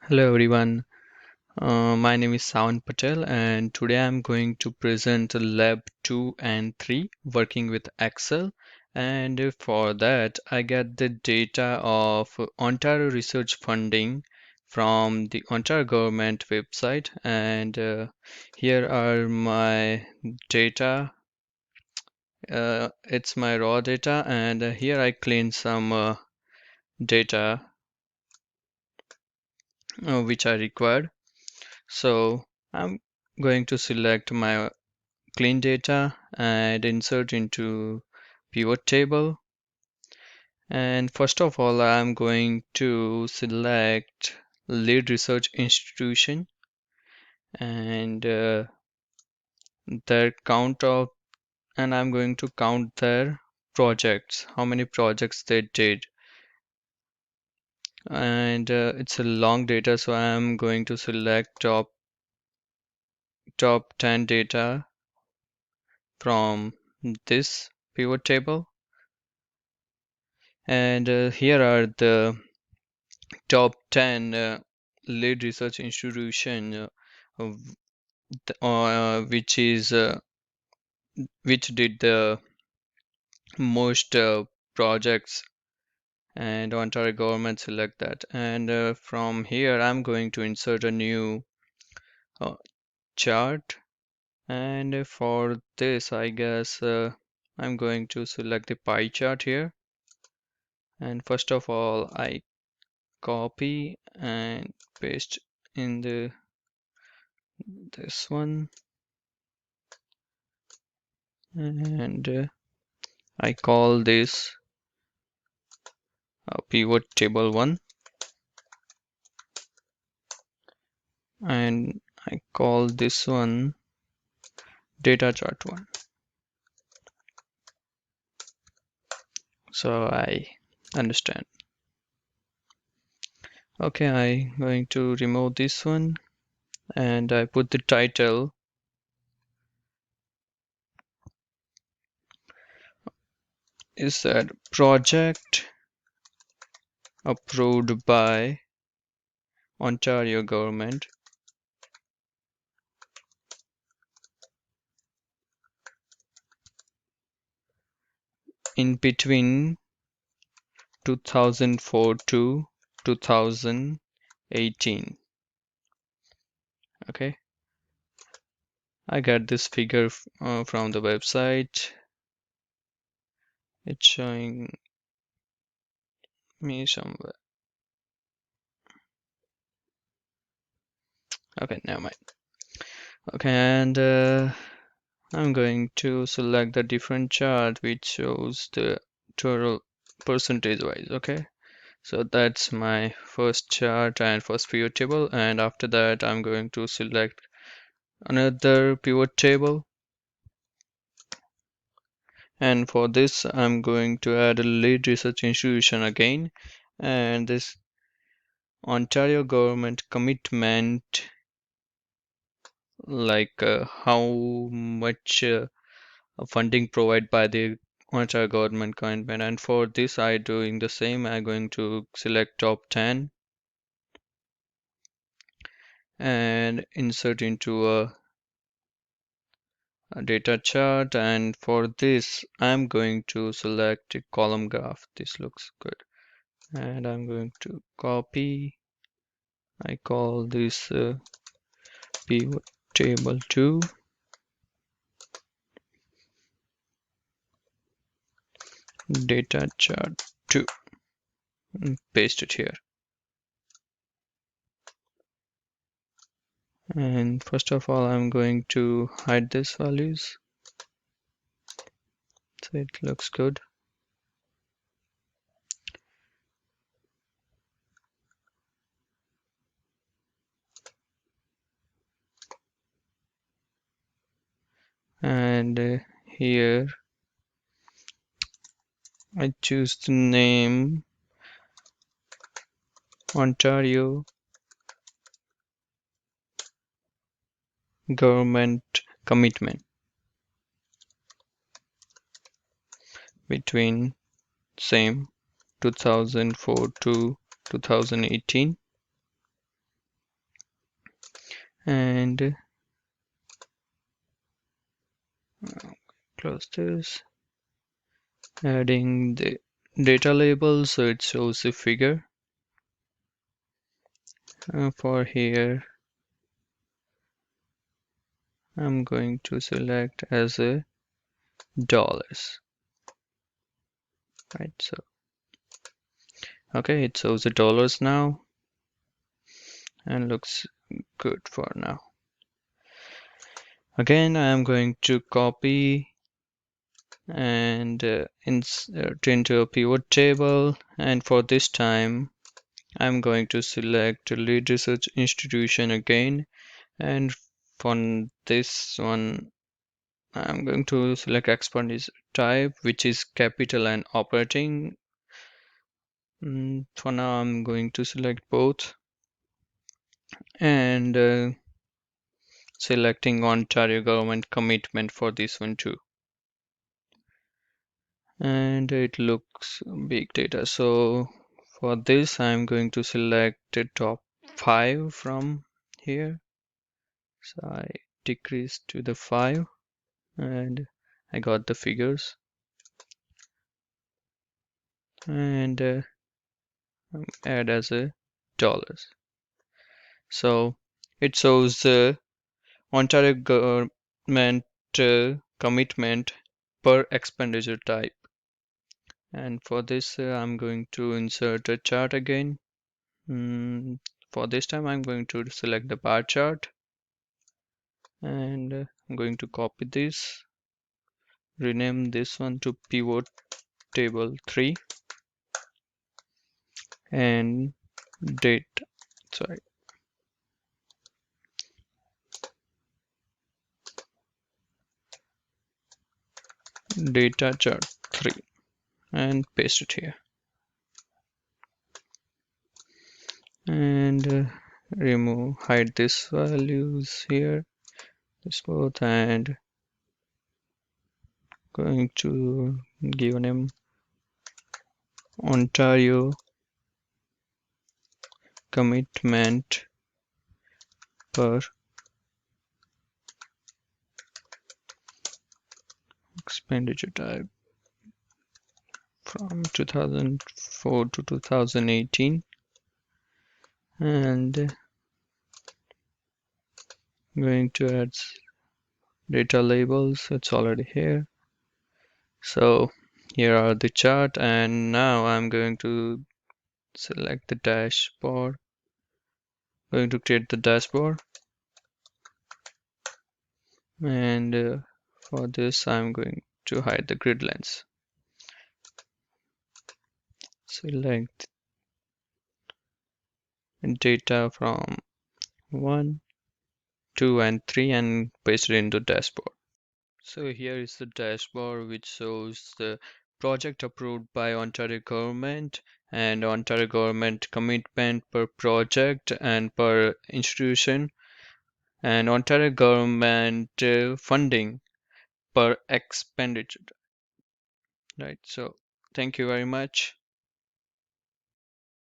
Hello everyone, my name is Sawan Patel and today I'm going to present Lab 2 and 3 working with Excel, and for that I get the data of Ontario Research Funding from the Ontario government website, and here are my data. It's my raw data, and here I clean some data which I required. So I'm going to select my clean data and insert into pivot table. And first of all, I'm going to select lead research institution and their count of, and I'm going to count their projects, how many projects they did. And it's a long data, so I'm going to select top 10 data from this pivot table. And here are the top 10 lead research institution which is which did the most projects, and Ontario government select that. And from here I'm going to insert a new uh, chart, and for this I guess I'm going to select the pie chart here. And first of all I copy and paste in the this one, and I call this pivot table 1, and I call this one data chart 1. So I understand. Okay, I going to remove this one, and I put the title is that project approved by Ontario government in between 2004 to 2018. Okay, I got this figure from the website. It's showing me somewhere. Okay, never mind. Okay, and I'm going to select the different chart which shows the total percentage wise. Okay, so that's my first chart and first pivot table, and after that I'm going to select another pivot table, and for this I'm going to add a lead research institution again, and this Ontario government commitment, like how much funding provided by the Ontario government commitment. And for this I doing the same. I'm going to select top 10 and insert into a data chart, and for this I'm going to select a column graph. This looks good, and I'm going to copy. I call this pivot table 2 data chart 2 and paste it here. And first of all I'm going to hide these values so it looks good. And here I choose the name Ontario government commitment between same 2004 to 2018. and close this, adding the data label so it shows the figure. For here, I'm going to select as a dollars, right? So, okay, it shows the dollars now and looks good for now. Again, I am going to copy and insert into a pivot table, and for this time, I'm going to select lead research institution again, and for this one, I'm going to select expenditure type, which is capital and operating. For now, I'm going to select both and selecting Ontario government commitment for this one too. And it looks big data. So for this, I'm going to select the top 5 from here. So I decrease to the 5 and I got the figures. And add as a dollars. So it shows the Ontario government commitment per expenditure type. And for this, I'm going to insert a chart again. For this time, I'm going to select the bar chart and I'm going to copy this, rename this one to pivot table 3 and date, sorry, data chart 3 and paste it here. And hide this values here, this both, and going to give a name Ontario commitment per expenditure type from 2004 to 2018, and going to add data labels. It's already here. So here are the chart, and now I'm going to select the dashboard. Going to create the dashboard, and for this I'm going to hide the grid lines. Select data from 1, 2 and 3 and paste it into dashboard. So here is the dashboard which shows the project approved by Ontario government and Ontario government commitment per project and per institution, and Ontario government funding per expenditure. Right. So thank you very much.